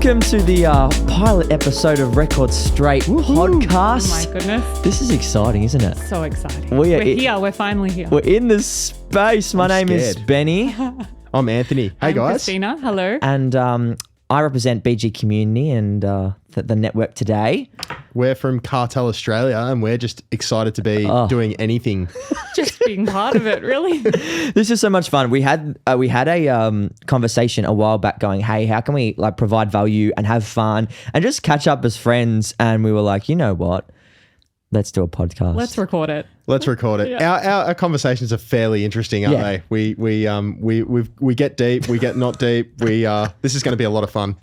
Welcome to the pilot episode of Record Straight podcast. Oh my goodness. This is exciting, isn't it? So exciting. We're here. We're finally here. We're in the space. My name is Benny. I'm Anthony. Hey, I'm guys. Christina. Hello. And I represent BG Community and the network today. We're from Cartel Australia and we're just excited to be doing anything. Just being part of it, really. This is so much fun. We had a conversation a while back going, hey, how can we like provide value and have fun and just catch up as friends? And we were like, you know what? Let's do a podcast. Let's record it. Let's record it. Yeah. Our conversations are fairly interesting, aren't they? We get deep, we get not deep. This is going to be a lot of fun.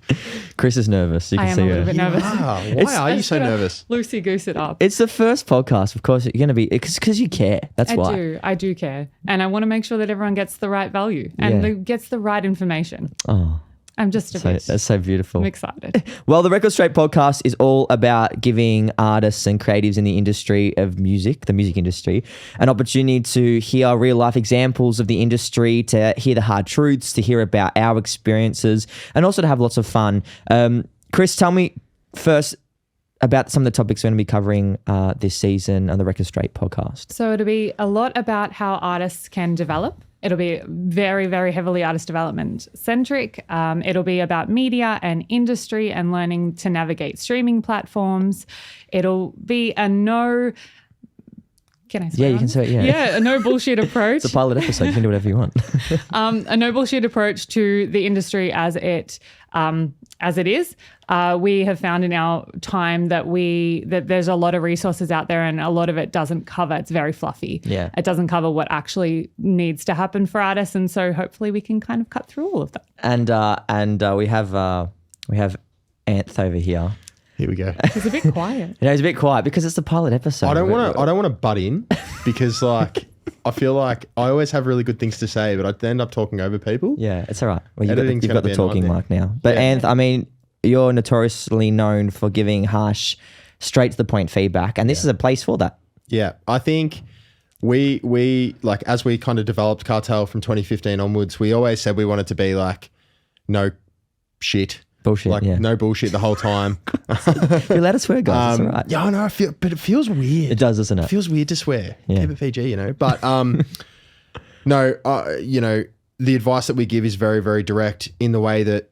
Chris is nervous. You can I am see a little her. bit nervous. Why are you so nervous? Loosey goose it up. It's the first podcast, of course. You're going to be because you care. That's why. I do care, and I want to make sure that everyone gets the right value and gets the right information. Oh. I'm just a bit. That's so beautiful. I'm excited. Well, the Record Straight podcast is all about giving artists and creatives in the industry of music, the music industry, an opportunity to hear real life examples of the industry, to hear the hard truths, to hear about our experiences, and also to have lots of fun. Chris, tell me first about some of the topics we're going to be covering this season on the Record Straight podcast. So it'll be a lot about how artists can develop. It'll be very, very heavily artist development centric. It'll be about media and industry and learning to navigate streaming platforms. It'll be a no... Can I swear? Yeah, you can say it, yeah. Yeah, a no bullshit approach. It's a pilot episode. You can do whatever you want. A no bullshit approach to the industry as it is. We have found in our time that there's a lot of resources out there and a lot of it doesn't cover. It's very fluffy. Yeah. It doesn't cover what actually needs to happen for artists, and so hopefully we can kind of cut through all of that. And we have Anth over here. Here we go. He's a bit quiet. He's a bit quiet because it's the pilot episode. I don't want to butt in because like I feel like I always have really good things to say, but I end up talking over people. Yeah, it's all right. Well, you've Editing's got the gonna be a talking nightmare. mic now. But Anth, I mean, you're notoriously known for giving harsh, straight to the point feedback, and this is a place for that. Yeah, I think we like as we kind of developed Cartel from 2015 onwards, we always said we wanted to be like no shit. Bullshit, like no bullshit the whole time. You're allowed to swear, guys. It's all right. Yeah, I know. But it feels weird. It does, doesn't it? It feels weird to swear. Yeah. Keep it PG, you know. But you know, the advice that we give is very, very direct in the way that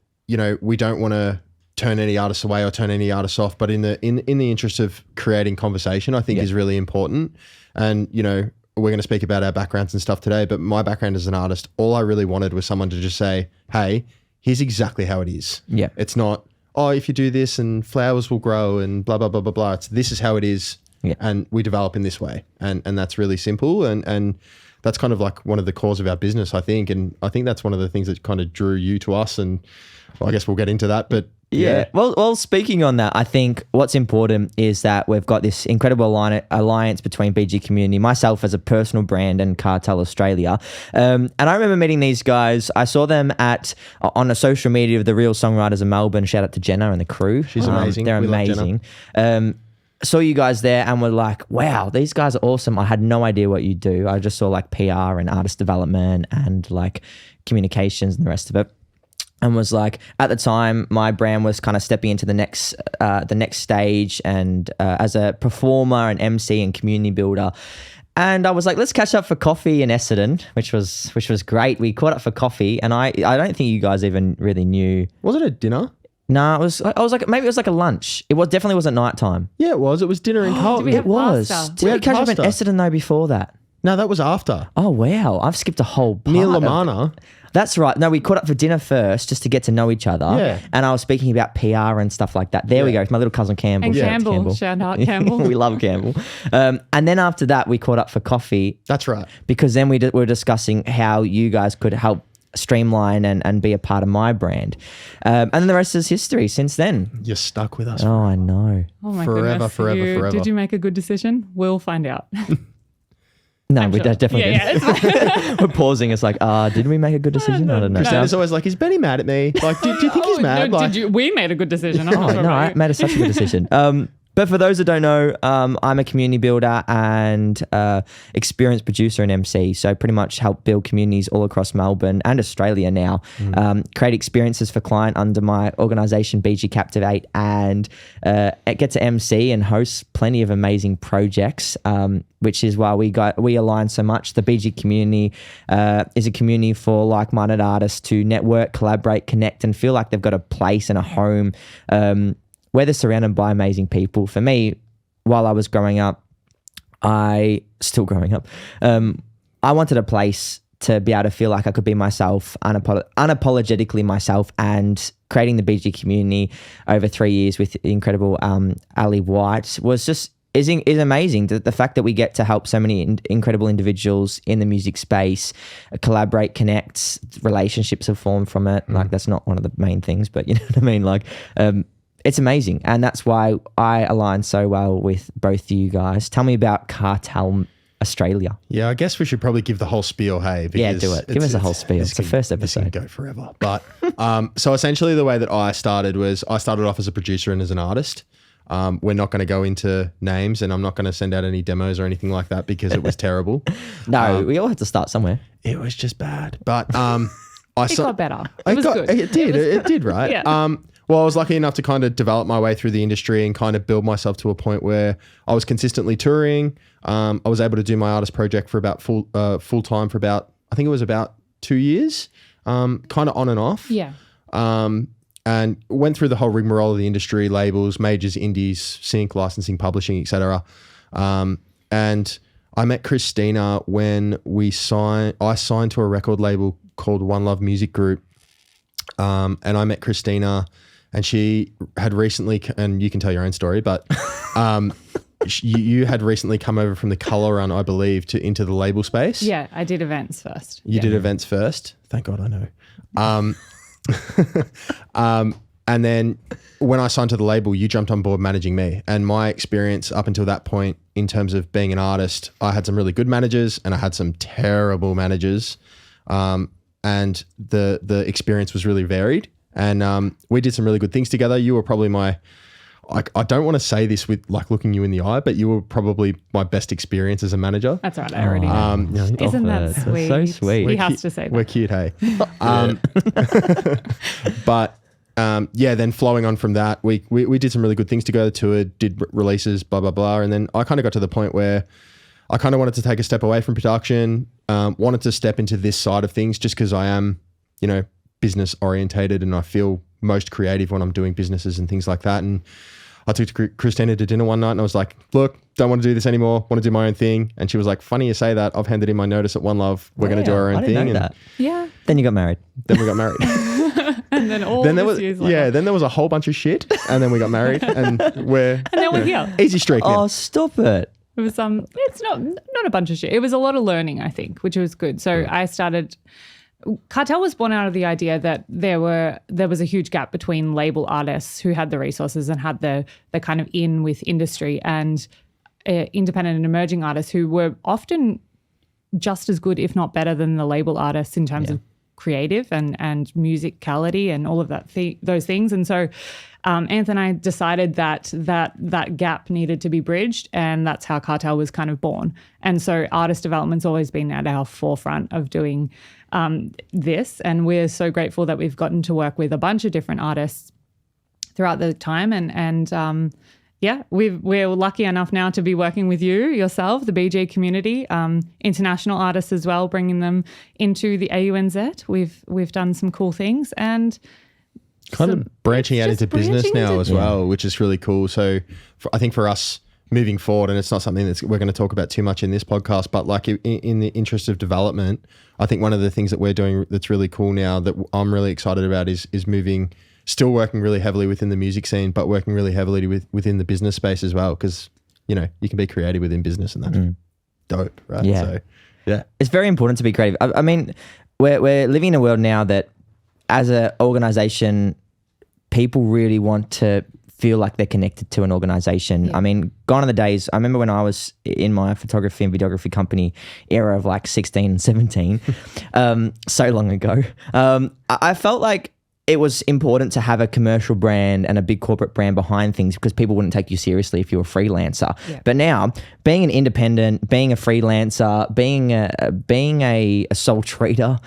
we don't want to turn any artist away or turn any artist off. But in the interest of creating conversation, I think is really important. And we're going to speak about our backgrounds and stuff today. But my background as an artist, all I really wanted was someone to just say, "Hey, here's exactly how it is." Yeah. It's not, if you do this and flowers will grow and blah, blah, blah, blah, blah. It's this is how it is. Yeah. And we develop in this way. And that's really simple. And that's kind of like one of the cores of our business, I think. And I think that's one of the things that kind of drew you to us. And I guess we'll get into that. But yeah. Well, speaking on that, I think what's important is that we've got this incredible alliance between BG Community, myself as a personal brand, and Cartel Australia. And I remember meeting these guys. I saw them on a social media of the Real Songwriters of Melbourne. Shout out to Jenna and the crew. She's amazing. They're We love amazing. Saw you guys there and were like, wow, these guys are awesome. I had no idea what you do. I just saw like PR and artist development and like communications and the rest of it. And was like, at the time, my brand was kind of stepping into the next stage, and as a performer and MC and community builder. And I was like, let's catch up for coffee in Essendon, which was great. We caught up for coffee, and I don't think you guys even really knew. was it a dinner? No, I was like, maybe it was like a lunch. definitely wasn't nighttime. Yeah, it was. It was dinner in Carlton. Did we have Was. pasta? Did we had catch up in pasta. Essendon though before that? No, that was after. Oh wow, I've skipped a whole part. Near of- Lamana. That's right. No, we caught up for dinner first just to get to know each other. Yeah. And I was speaking about PR and stuff like that. There we go. It's my little cousin Campbell. And Shout out to Campbell. Shout out Campbell. We love Campbell. And then after that, we caught up for coffee That's right. because then we were discussing how you guys could help streamline and be a part of my brand. And then the rest is history since then. You're stuck with us. Oh, I know. Oh my Forever, goodness. forever. Did you make a good decision? We'll find out. No, I'm we sure. definitely Yeah, didn't. it's fine. We're pausing. It's like, did we make a good decision? I don't know. Christina's always like, is Benny mad at me? Like, do you think he's mad? No, Like, we made a good decision. I'm not Oh, sure no, about I you. made such a good decision. But for those that don't know, I'm a community builder and experienced producer and MC. So pretty much help build communities all across Melbourne and Australia now. Create experiences for client under my organisation BG Captivate, and get to MC and host plenty of amazing projects. Which is why we align so much. The BG community is a community for like-minded artists to network, collaborate, connect, and feel like they've got a place and a home where they're surrounded by amazing people. For me, while I was growing up, I wanted a place to be able to feel like I could be myself, unapologetically myself, and creating the BG community over 3 years with the incredible Ali White is amazing. The fact that we get to help so many incredible individuals in the music space collaborate, connect, relationships have formed from it. Like, that's not one of the main things, but you know what I mean? Like, it's amazing. And that's why I align so well with both you guys. Tell me about Cartel Australia. Yeah, I guess we should probably give the whole spiel, hey? Yeah, do it. Give us a whole spiel. It's the first episode. This can go forever. But so essentially the way that I started off as a producer and as an artist. We're not going to go into names, and I'm not going to send out any demos or anything like that because it was terrible. No, we all had to start somewhere. It was just bad. But It got better. It was good. It did, right? Yeah. Well, I was lucky enough to kind of develop my way through the industry and kind of build myself to a point where I was consistently touring. I was able to do my artist project for about full time for about, I think it was about 2 years, kind of on and off. Yeah. And went through the whole rigmarole of the industry, labels, majors, indies, sync, licensing, publishing, etc. And I met Christina when I signed to a record label called One Love Music Group. And I met Christina, and she had recently, and you can tell your own story, but you had recently come over from the Colour Run, I believe, into the label space. Yeah, I did events first. You did events first. Thank God I know. And then when I signed to the label, you jumped on board managing me. And my experience up until that point in terms of being an artist, I had some really good managers and I had some terrible managers. And the experience was really varied. And we did some really good things together. You were probably I don't want to say this with like looking you in the eye, but you were probably my best experience as a manager. That's right. I already know. Isn't that sweet? So sweet. He has to say that. We're cute, hey. But then flowing on from that, we did some really good things together, toured, did releases, blah, blah, blah. And then I kind of got to the point where I kind of wanted to take a step away from production, wanted to step into this side of things just because I am, business orientated and I feel most creative when I'm doing businesses and things like that. And I took Christina to dinner one night and I was like, look, don't want to do this anymore. Want to do my own thing. And she was like, funny you say that. I've handed in my notice at One Love. We're going to do our own I didn't thing. know that. Yeah. Then you got married. Then we got married. And then years later. Yeah, then there was a whole bunch of shit and then we got married and we're here. Easy streak now. Oh, stop it. It was it's not a bunch of shit. It was a lot of learning, I think, which was good. So I started. Cartel was born out of the idea that there was a huge gap between label artists who had the resources and had the kind of in with industry and independent and emerging artists who were often just as good, if not better, than the label artists in terms of creative and musicality and all of those things. And so Anth and I decided that gap needed to be bridged, and that's how Cartel was kind of born. And so artist development's always been at our forefront of doing this, and we're so grateful that we've gotten to work with a bunch of different artists throughout the time, and we're lucky enough now to be working with yourself, the BG community, international artists as well, bringing them into the AUNZ. We've done some cool things and kind of branching out into business now as well, which is really cool. So I think for us moving forward, and it's not something that we're going to talk about too much in this podcast, but like in the interest of development, I think one of the things that we're doing that's really cool now that I'm really excited about is moving, still working really heavily within the music scene, but working really heavily within the business space as well. Because, you can be creative within business and that's dope, right? Yeah. So, yeah. It's very important to be creative. I mean, we're living in a world now that as an organization, people really want to feel like they're connected to an organization. Yeah. I mean, gone are the days. I remember when I was in my photography and videography company era of like 16 and 17, so long ago, I felt like it was important to have a commercial brand and a big corporate brand behind things because people wouldn't take you seriously if you were a freelancer. Yeah. But now, being an independent, being a freelancer, being a sole trader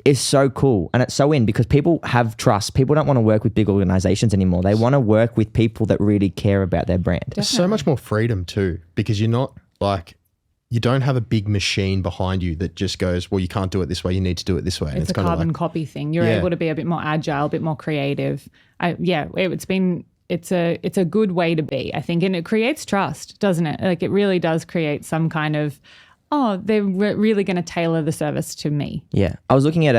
is so cool, and it's so in because people have trust. People don't want to work with big organizations anymore. They want to work with people that really care about their brand. There's so much more freedom too, because you're not like, you don't have a big machine behind you that just goes, well, you can't do it this way, you need to do it this way. And It's a kind of carbon like, copy thing. You're able to be a bit more agile, a bit more creative. It's a good way to be, I think, and it creates trust, doesn't it? Like it really does create some kind of, they're really going to tailor the service to me. Yeah, I was looking at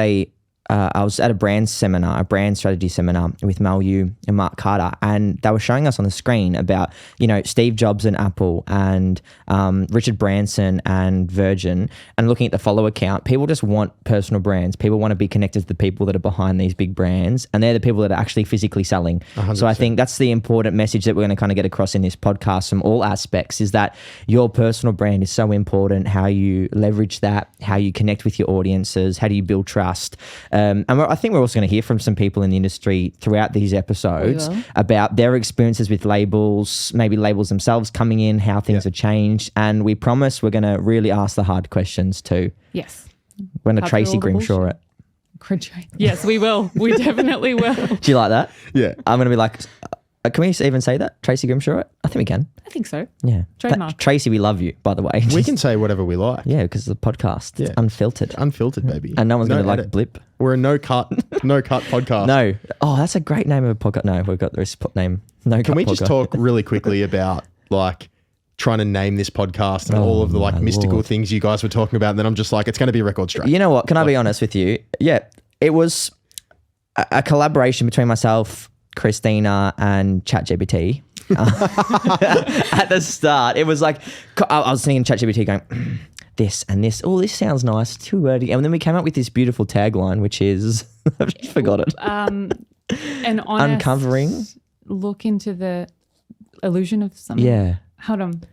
I was at a brand seminar, a brand strategy seminar with Mel Yu and Mark Carter, and they were showing us on the screen about, Steve Jobs and Apple and Richard Branson and Virgin, and looking at the follower count. People just want personal brands. People want to be connected to the people that are behind these big brands, and they're the people that are actually physically selling. 100%. So I think that's the important message that we're going to kind of get across in this podcast from all aspects, is that your personal brand is so important, how you leverage that, how you connect with your audiences, how do you build trust. And I think we're also going to hear from some people in the industry throughout these episodes about their experiences with labels, maybe labels themselves coming in, how things have changed. And we promise we're going to really ask the hard questions too. Yes. We're going to Tracy Grimshaw it. Yes, we will. We definitely will. Do you like that? Yeah. I'm going to be like, can we even say that? Tracy Grimshaw it? I think we can. I think so. Yeah. Trademark. Tracy, we love you, by the way. We can say whatever we like. Yeah, because the podcast. It's unfiltered. Unfiltered, baby. And no one's going to edit. blip. We're a no cut podcast. No. Oh, that's a great name of a podcast. No, we've got this name. No. Can we just talk really quickly about like trying to name this podcast and all of the like mystical things you guys were talking about? And then I'm just like, it's going to be Record Straight. You know what? Can I be honest with you? Yeah, it was a collaboration between myself, Christina, and ChatGPT. At the start, it was like I was thinking ChatGPT going this and this. Oh, this sounds nice. Too wordy. And then we came up with this beautiful tagline, which is I've just forgot it. An honest uncovering. Look into the illusion of something. Yeah. Hold on.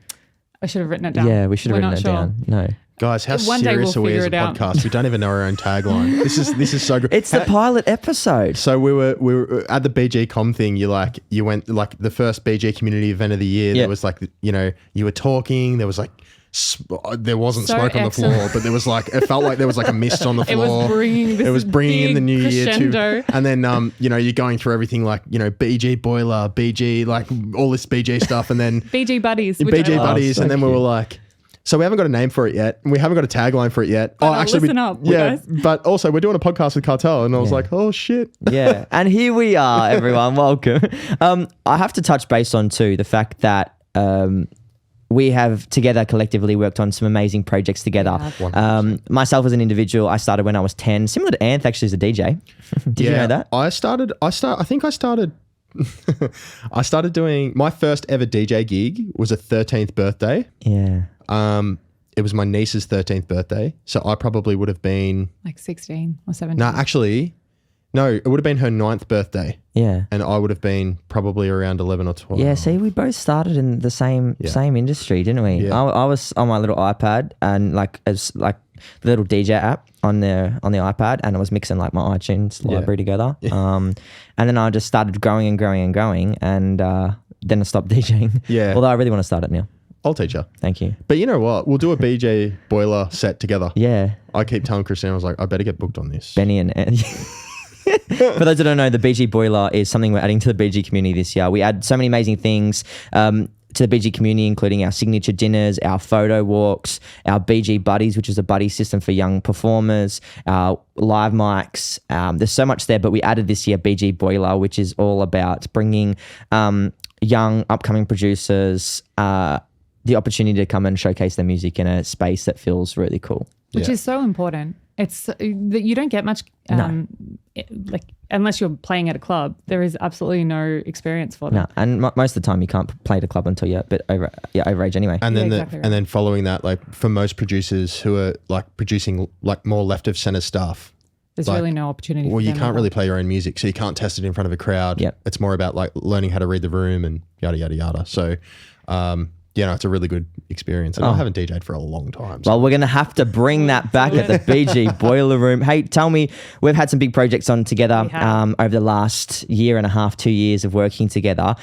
I should have written it down. Yeah, we should have written it down. No. Guys, how One day serious we'll are we as a figure it out. podcast? We don't even know our own tagline. This is so good. It's the pilot episode. So we were at the BGCOM thing. You went like the first BG community event of the year. Yeah. There was like, you were talking. There was like, there wasn't So smoke on the excellent. floor, but there was like, it felt like there was like a mist on the It floor. was bringing in the new year crescendo. too. And then, you're going through everything like, BG boiler, BG, like all this BG stuff. And then BG buddies. which BG I love. buddies. so And then we cute. were like, so we haven't got a name for it yet. And we haven't got a tagline for it yet. Listen up, guys. But also we're doing a podcast with Cartel. And I was like, oh shit. Yeah. And here we are, everyone. Welcome. I have to touch base on too the fact that we have together collectively worked on some amazing projects together. Myself as an individual, I started when I was 10, similar to Anth actually as a DJ. Did you know that? I started I started doing my first ever DJ gig was a 13th birthday. Yeah. It was my niece's 13th birthday. So I probably would have been, Like 16 or 17. no, it would have been her 9th birthday. Yeah. And I would have been probably around 11 or 12. Yeah, see, we both started in the same industry, didn't we? Yeah. I was on my little iPad and as the little DJ app on the iPad, and I was mixing like my iTunes library together. And then I just started growing and growing and growing, and then I stopped DJing. Yeah. Although I really want to start it now. I'll teach her. Thank you. But you know what? We'll do a BJ boiler set together. Yeah. I keep telling Christine, I was like, I better get booked on this. Benny and for those that don't know, the BG Boiler is something we're adding to the BG community this year. We add so many amazing things to the BG community, including our signature dinners, our photo walks, our BG Buddies, which is a buddy system for young performers, our live mics. There's so much there, but we added this year BG Boiler, which is all about bringing young upcoming producers the opportunity to come and showcase their music in a space that feels really cool. Which is so important. It's that you don't get much, like unless you're playing at a club. There is absolutely no experience for them. No, and most of the time you can't play at a club until you're a bit over age anyway. And then exactly right. and then following that, like for most producers who are like producing like more left of center stuff, There's like, really no opportunity. well, for you them can't at really all. play your own music, so you can't test it in front of a crowd. Yep. It's more about like learning how to read the room and yada yada yada. So yeah, no, it's a really good experience. And I haven't DJ'd for a long time. So. Well, we're going to have to bring that back at the BG Boiler Room. Hey, tell me, we've had some big projects on together over the last year and a half, 2 years of working together,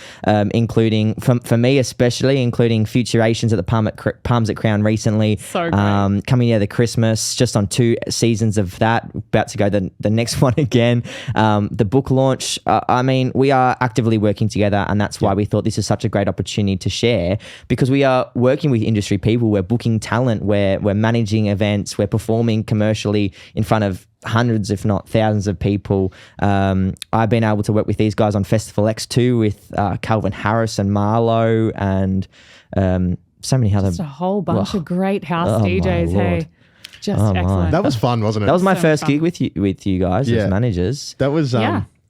including, for me especially, including Futurations at the Palms at Crown recently. So great. Coming near the Christmas, just on 2 seasons of that, about to go the next one again. The book launch, I mean, we are actively working together, and that's why we thought this is such a great opportunity to share, because we are working with industry people, we're booking talent, we're managing events, we're performing commercially in front of hundreds, if not thousands of people. I've been able to work with these guys on Festival X2 with Calvin Harris and Marlowe and so many other. Just a whole bunch of great house DJs. Hey, just excellent. My. That was fun, wasn't it? That was my first gig with you guys as managers. That was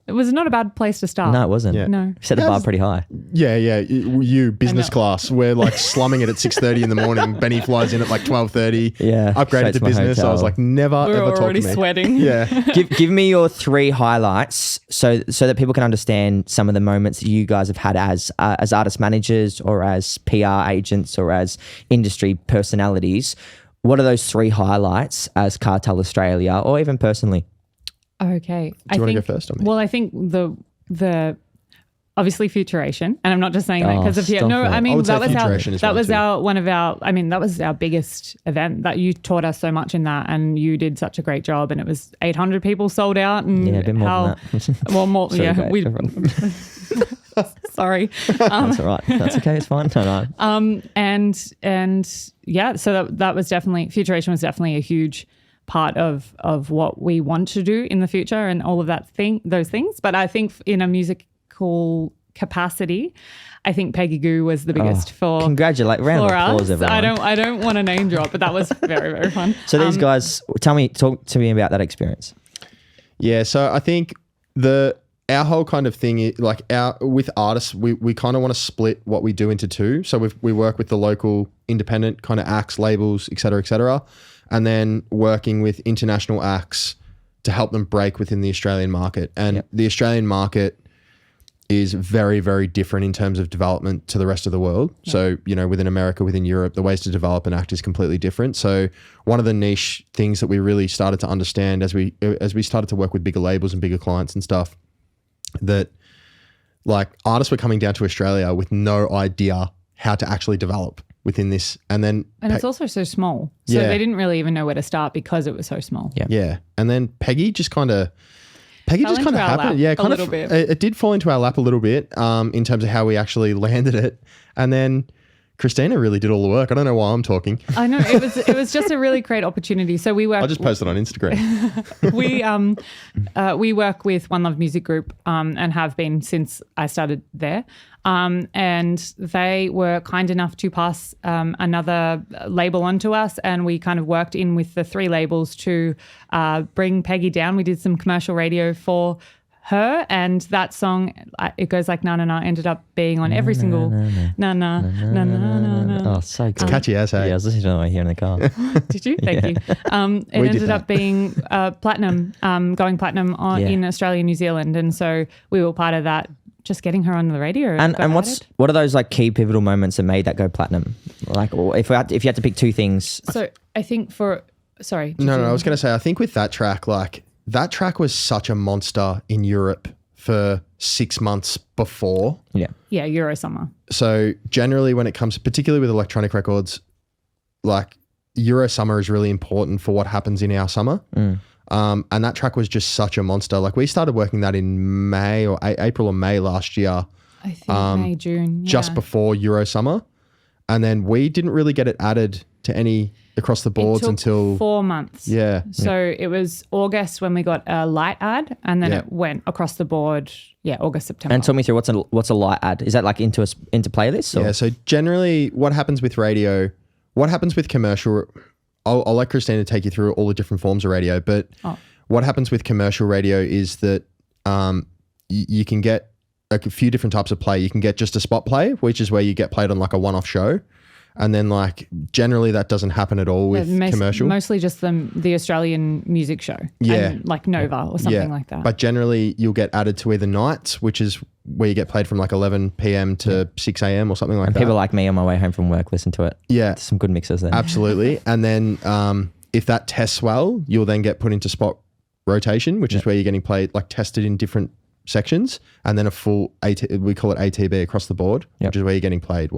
It was not a bad place to start. No, it wasn't. Yeah. No. Set the bar pretty high. Yeah. You business class. We're like slumming it at 6:30 in the morning. Benny flies in at like 12:30. Yeah. Upgraded straight to my business. hotel. I was like, never We were ever talk to already me. sweating. Yeah. give me your 3 highlights so that people can understand some of the moments that you guys have had as artist managers or as PR agents or as industry personalities. What are those 3 highlights as Cartel Australia or even personally? Okay. Do you want to go first on me? Well, I think the obviously Futuration, and I'm not just saying that because of stop no, it. I I mean would say that was Futuration is one too. that was our biggest event. That you taught us so much in that, and you did such a great job. And it was 800 people sold out, and Yeah, a bit more than that. well, more. Sorry, Yeah, great, we. everyone. Sorry. That's all right. That's okay. It's fine. No. And yeah, so that was definitely, Futuration was definitely a huge part of what we want to do in the future and all of those things. But I think in a musical capacity, I think Peggy Goo was the biggest for Congratulate. Round of for applause, us. everyone. I don't want to name drop, but that was very, very fun. So these guys, talk to me about that experience. Yeah. So I think our whole kind of thing is like with artists, we kind of want to split what we do into 2. So we work with the local independent kind of acts, labels, et cetera, and then working with international acts to help them break within the Australian market. And the Australian market is very, very different in terms of development to the rest of the world. Yeah. So, within America, within Europe, the ways to develop an act is completely different. So one of the niche things that we really started to understand as we started to work with bigger labels and bigger clients and stuff, that like artists were coming down to Australia with no idea how to actually develop within this. And it's also so small. So they didn't really even know where to start because it was so small. Yeah. Yeah. And then Peggy just kind of happened. Yeah, kind of. It did fall into our lap a little bit in terms of how we actually landed it. And then Christina really did all the work. I don't know why I'm talking. I know it was just a really great opportunity. So we work. I'll just post it on Instagram. we work with One Love Music Group and have been since I started there. And they were kind enough to pass another label onto us, and we kind of worked in with the 3 labels to bring Peggy down. We did some commercial radio for her, and that song, it goes like na na na, ended up being on every single na na na na na. Oh, so good. It's catchy as hey. Yeah, I was listening to it here in the car. Did you? Thank you. It ended up being platinum, going platinum in Australia and New Zealand, and so we were part of that. Just getting her on the radio. And what are those like key pivotal moments that made that go platinum? Like if you had to pick 2 things. So I think sorry. No, I was going to say, I think with that track, like that track was such a monster in Europe for 6 months before. Yeah, Euro Summer. So generally when it comes, particularly with electronic records, like Euro Summer is really important for what happens in our summer. And that track was just such a monster. Like we started working that in May or April or May last year. I think May, June. Just before Euro Summer. And then we didn't really get it added to any across the boards until 4 months. Yeah. So it was August when we got a light ad, and then it went across the board. Yeah, August, September. And talk me through what's a light ad? Is that like into playlists? Or? Yeah. So generally, what happens with radio? What happens with commercial? I'll let Christina take you through all the different forms of radio. But what happens with commercial radio is that you can get a few different types of play. You can get just a spot play, which is where you get played on like a one-off show. And then like generally that doesn't happen at all with commercial. Mostly just the Australian music show. Yeah. And like Nova or something like that. But generally you'll get added to either nights, which is where you get played from like 11 p.m. to 6 a.m. or something like And that. people like me on my way home from work listen to it. Yeah. Some good mixes there. Absolutely. And then if that tests well, you'll then get put into spot rotation, which is where you're getting played, like tested in different sections, and then a full we call it ATB across the board, which is where you're getting played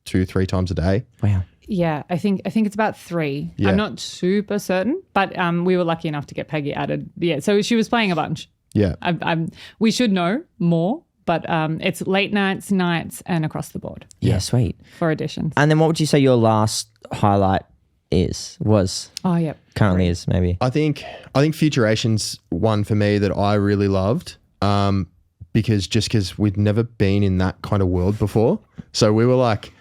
2-3 times a day. Wow. Yeah, I think it's about 3. Yeah. I'm not super certain, but we were lucky enough to get Peggy added. Yeah, so she was playing a bunch. Yeah. We should know more, but it's late nights, nights, and across the board Yeah, sweet. for auditions. And then what would you say your last highlight was? Oh, yeah. Currently is maybe. I think Futuration's one for me that I really loved, because we'd never been in that kind of world before. So we were like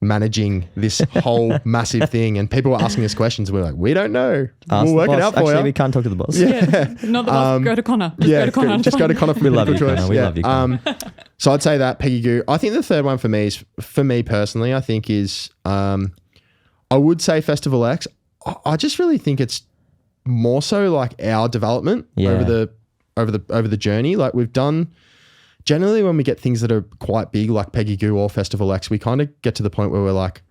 managing this whole massive thing, and people were asking us questions. And we were like, we don't know. Ask We'll the work it boss. out for Actually, you. we can't talk to the boss. Yeah, not the boss. Go to Connor. Just go to Connor. Just go to Connor. We love you, choice. Connor. We love you, Connor. So I'd say that Peggy Goo. I think the third one for me is, for me personally, I think is, I would say Festival X. I just really think it's more so like our development over the journey. Like we've done, generally when we get things that are quite big, like Peggy Goo or Festival X, we kind of get to the point where we're like,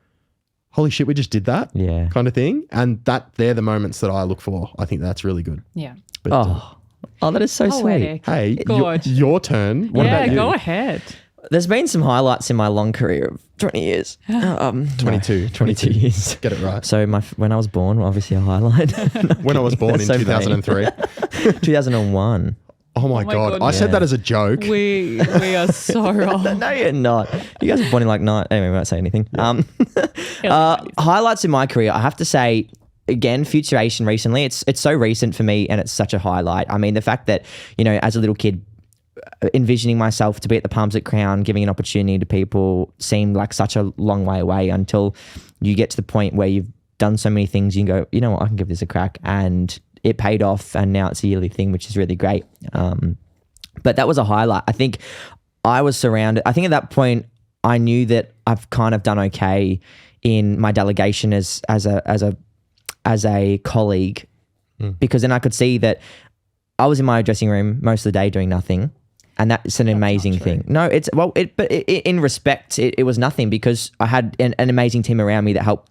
holy shit, we just did that, kind of thing. And they're the moments that I look for. I think that's really good. Yeah. But, that is so Poetic. sweet. hey, Gorge. your turn. What Yeah, about you? go ahead. There's been some highlights in my long career of 20 years. 22 years. Get it right. So when I was born, obviously a highlight. When I was born in So 2003. 2001. Oh my my God. God. I said that as a joke. We are so wrong. No, you're not. You guys were born in like nine. Anyway, we won't say anything. Highlights in my career, I have to say, again, Futuration recently, it's so recent for me and it's such a highlight. I mean, the fact that, as a little kid, envisioning myself to be at the Palms at Crown, giving an opportunity to people seemed like such a long way away until you get to the point where you've done so many things. You can go, you know what, I can give this a crack. And it paid off. And now it's a yearly thing, which is really great. But that was a highlight. I think I was surrounded. I think at that point, I knew that I've kind of done okay in my delegation as a colleague, because then I could see that I was in my dressing room most of the day doing nothing. And that's an amazing thing. No, in respect, it was nothing, because I had an amazing team around me that helped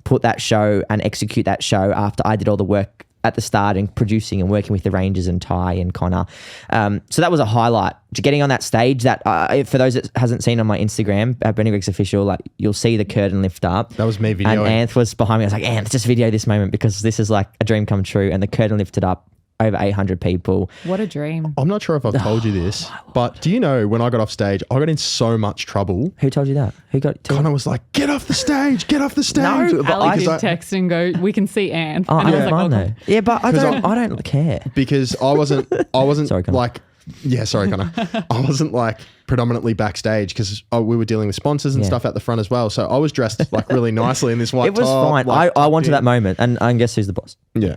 put that show and execute that show after I did all the work at the start and producing and working with the Rangers and Ty and Connor. So that was a highlight. Getting on that stage, that for those that hasn't seen on my Instagram, Benny Riggs Official, like you'll see the curtain lift up. That was me videoing. And Anth was behind me. I was like, Anth, just video this moment, because this is like a dream come true. And the curtain lifted up. Over 800 people. What a dream. I'm not sure if I've told you this, but do you know when I got off stage, I got in so much trouble. Who told you that? Who got? Connor was like, "Get off the stage! Get off the stage!" No, but Ali did text and go, we can see Anne. Oh, and I don't mind though. Yeah, but I don't care. Because I wasn't Sorry, Connor. like, yeah, sorry, Connor. I wasn't like predominantly backstage, because we were dealing with sponsors and stuff at the front as well. So I was dressed like really nicely in this white It was top, fine. like, I wanted that moment, and guess who's the boss? Yeah.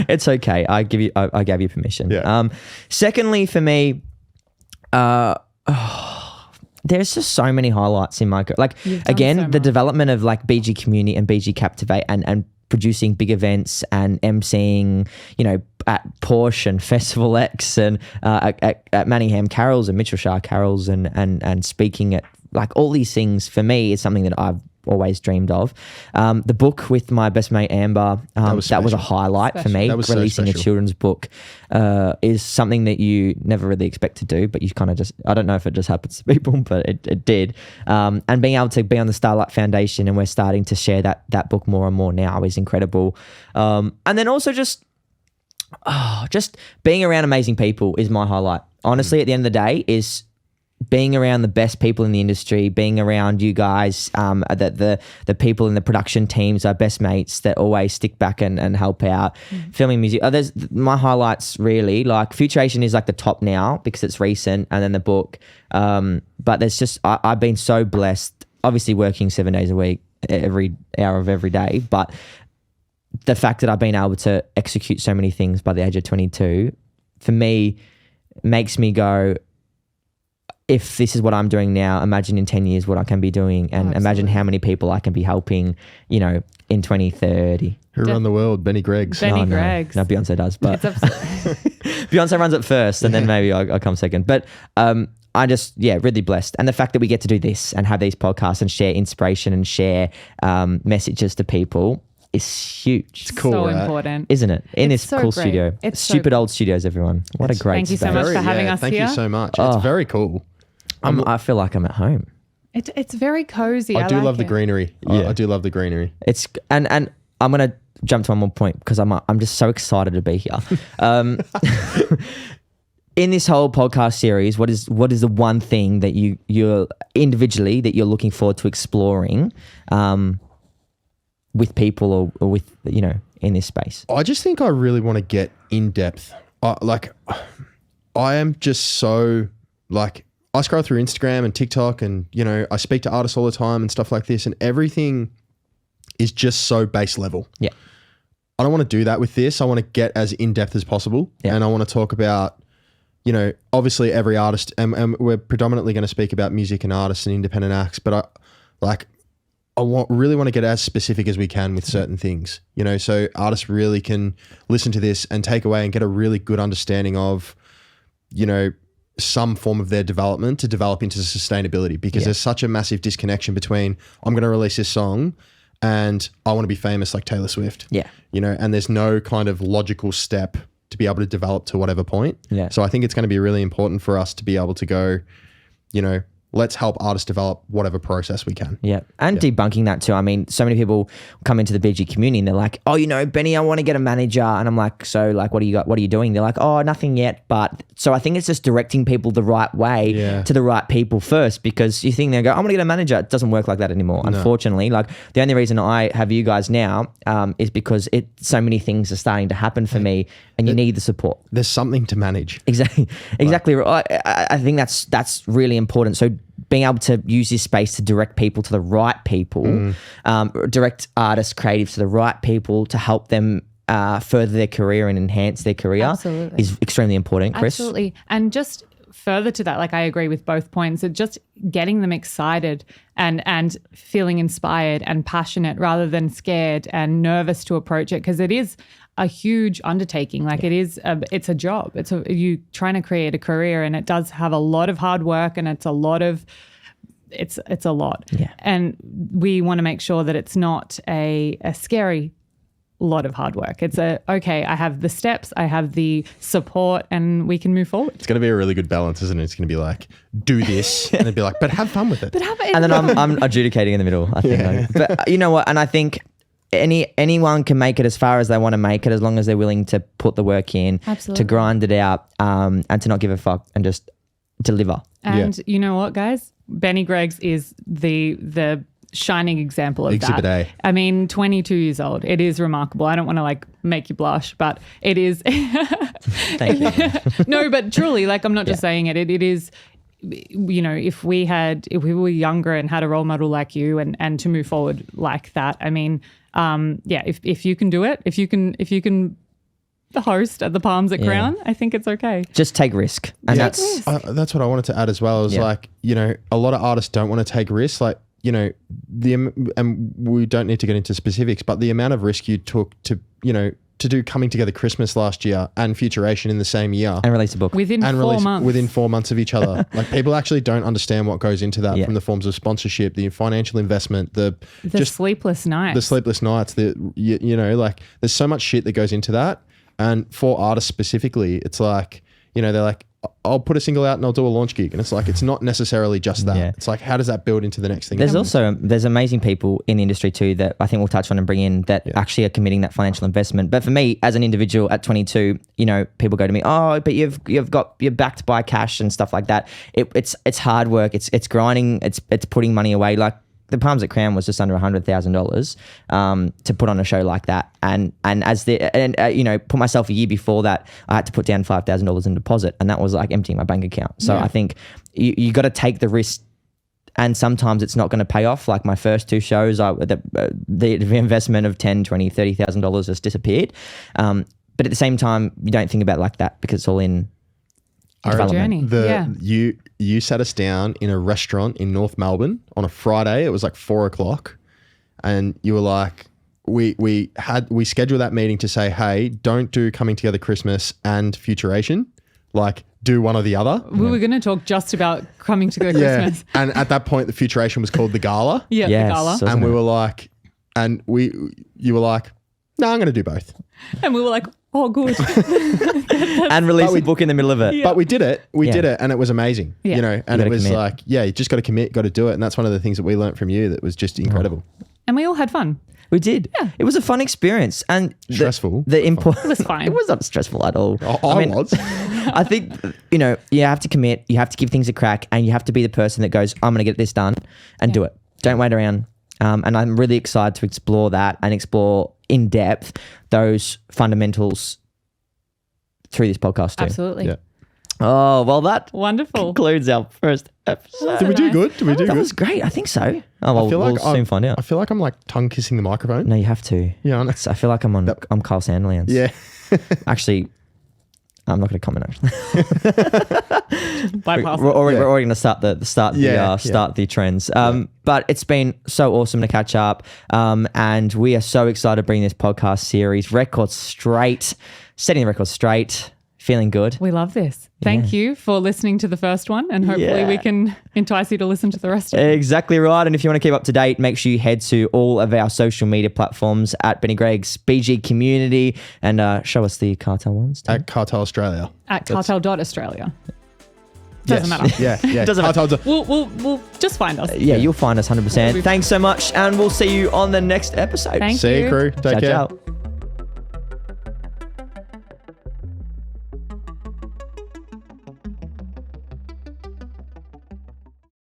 It's okay. I gave you permission. Yeah. Secondly, for me, there's just so many highlights in my career. Like again, so the much. development of like BG Community and BG Captivate and producing big events and emceeing, at Porsche and Festival X and at Manningham Carols and Mitchell Shah Carols and speaking at like all these things, for me is something that I've always dreamed of. The book with my best mate Amber, that was a highlight for me. That was so Releasing a special. children's book is something that you never really expect to do, but you kind of just, I don't know if it just happens to people, but it did. And being able to be on the Starlight Foundation, and we're starting to share that book more and more now, is incredible. And then also just being around amazing people is my highlight. Honestly, at the end of the day, is being around the best people in the industry, being around you guys, the people in the production teams, our best mates that always stick back and help out, filming music. There's my highlights really, like Futuration is like the top now because it's recent, and then the book. But there's just, I've been so blessed, obviously working 7 days a week, every hour of every day, but the fact that I've been able to execute so many things by the age of 22, for me, makes me go, if this is what I'm doing now, imagine in 10 years what I can be doing, and imagine how many people I can be helping, you know, in 2030. Who run the world? Benny Greggs. Benny Greggs. No, Beyonce does, but It's absolutely. Beyonce runs it first, and then maybe I'll come second. But I just, really blessed. And the fact that we get to do this and have these podcasts and share inspiration and share messages to people is huge. It's cool, so right? important. Isn't it? In It's this so cool great. studio. It's so Stupid old studios, everyone. What a great Thank you so space. much for having us thank here. you so much. Oh. It's very cool. I feel like I'm at home. It's very cozy. I do like love the it. greenery. I do love the greenery. It's and I'm gonna jump to one more point because I'm just so excited to be here. In this whole podcast series, what is the one thing that you're individually that you're looking forward to exploring with people or with, you know, in this space? I just think I really want to get in depth. I am just so like, I scroll through Instagram and TikTok, and, you know, I speak to artists all the time and stuff like this, and everything is just so base level. Yeah. I don't want to do that with this. I want to get as in depth as possible. Yeah. And I want to talk about, you know, obviously every artist, and we're predominantly going to speak about music and artists and independent acts, but I really want to get as specific as we can with certain things, you know, so artists really can listen to this and take away and get a really good understanding of, you know, some form of their development to develop into sustainability, because there's such a massive disconnection between I'm going to release this song and I want to be famous like Taylor Swift. Yeah. You know, and there's no kind of logical step to be able to develop to whatever point. Yeah. So I think it's going to be really important for us to be able to go, you know, let's help artists develop whatever process we can. Yeah. And debunking that too. I mean, so many people come into the BG community and they're like, oh, you know, Benny, I want to get a manager. And I'm like, so like, what do you got? What are you doing? They're like, oh, nothing yet. But so I think it's just directing people the right way to the right people first, because you think they go, I'm going to get a manager. It doesn't work like that anymore. No. Unfortunately, like the only reason I have you guys now is because so many things are starting to happen for me, and you need the support. There's something to manage. Exactly right. I think that's really important. So being able to use this space to direct people to the right people, direct artists, creatives to the right people to help them further their career and enhance their career is extremely important, Chris. Absolutely. And just further to that, like I agree with both points, that just getting them excited and feeling inspired and passionate rather than scared and nervous to approach it, because it is a huge undertaking. Like it's a job. You trying to create a career, and it does have a lot of hard work, and it's a lot. Yeah. And we want to make sure that it's not a scary lot of hard work. It's okay, I have the steps, I have the support, and we can move forward. It's going to be a really good balance, isn't it? It's going to be like, do this, and then be like, but have fun with it. And then I'm adjudicating in the middle, I think. But you know what? And I think anyone can make it as far as they want to make it, as long as they're willing to put the work in, to grind it out, and to not give a fuck and just deliver. And you know what, guys? Benny Greggs is the shining example of Exhibit that. A. I mean, 22 years old. It is remarkable. I don't want to like make you blush, but it is. Thank you. No, but truly, like I'm not just saying it. It is. You know, if we were younger and had a role model like you, and to move forward like that, I mean, if you can do it, if you can host at the Palms at Crown, I think it's okay. Just take risk. And that's what I wanted to add as well. Is like, you know, a lot of artists don't want to take risks. Like, you know, and we don't need to get into specifics, but the amount of risk you took to, you know, to do Coming Together Christmas last year and Futuration in the same year. And release a book. Within 4 months. Within 4 months of each other. Like, people actually don't understand what goes into that, from the forms of sponsorship, the financial investment, the sleepless nights. The sleepless nights, you know, like there's so much shit that goes into that. And for artists specifically, it's like, you know, they're like, I'll put a single out and I'll do a launch gig. And it's like, it's not necessarily just that. It's like, how does that build into the next thing? There's amazing people in the industry too that I think we'll touch on and bring in that actually are committing that financial investment. But for me, as an individual at 22, you know, people go to me, oh, but you're backed by cash and stuff like that. It's hard work. It's grinding. It's putting money away. Like, the Palms at Crown was just under $100,000 to put on a show like that, and you know, put myself a year before that, I had to put down $5,000 in deposit, and that was like emptying my bank account. So I think you got to take the risk, and sometimes it's not going to pay off. Like my first 2 shows, the investment of $10,000, $20,000, $30,000 just disappeared. But at the same time, you don't think about it like that, because it's all in I journey. Yeah. You sat us down in a restaurant in North Melbourne on a Friday. It was like 4:00, and you were like, we scheduled that meeting to say, hey, don't do Coming Together Christmas and Futuration, like do one or the other. We were going to talk just about Coming Together Christmas. And at that point, the Futuration was called the Gala. Yeah, Yes, the gala. so- And we were like, you were like, no, I'm going to do both. And we were like, oh, good. And release the book in the middle of it. But we did it. We Yeah. did it, and it was amazing. Yeah. You know, and gotta it was commit. like, yeah, you just got to commit, got to do it, and that's one of the things that we learned from you that was just incredible. And we all had fun. We did. Yeah. It was a fun experience. And Stressful. The important. It was fine. It was not stressful at all. I was. I think, you have to commit, you have to give things a crack, and you have to be the person that goes, I'm going to get this done and do it. Don't wait around. And I'm really excited to explore that and explore in depth those fundamentals through this podcast too. Absolutely. Yeah. Oh, well, that Wonderful. concludes our first episode. Did we do good? Did we do That good? was great. I think so. Oh, well, we'll soon find out. I feel like I'm like tongue kissing the microphone. No, you have to. Yeah, honest. I feel like I'm Kyle Sandilands. Yeah. Actually, I'm not going to comment actually. Bypass. We're already going to start the trends. But it's been so awesome to catch up. And we are so excited to bring this podcast series, setting the record straight, feeling good. We love this. Thank you for listening to the first one, and hopefully we can entice you to listen to the rest of it. Exactly right. And if you want to keep up to date, make sure you head to all of our social media platforms at Benny Gregg's BG Community, and show us the Cartel ones. At Cartel Australia. At cartel.australia. Doesn't matter. Yeah. Doesn't matter. We'll just find us. Yeah, you'll find us 100%. Thanks so much, and we'll see you on the next episode. Thank See you. you, crew. Take Ciao, care. ciao.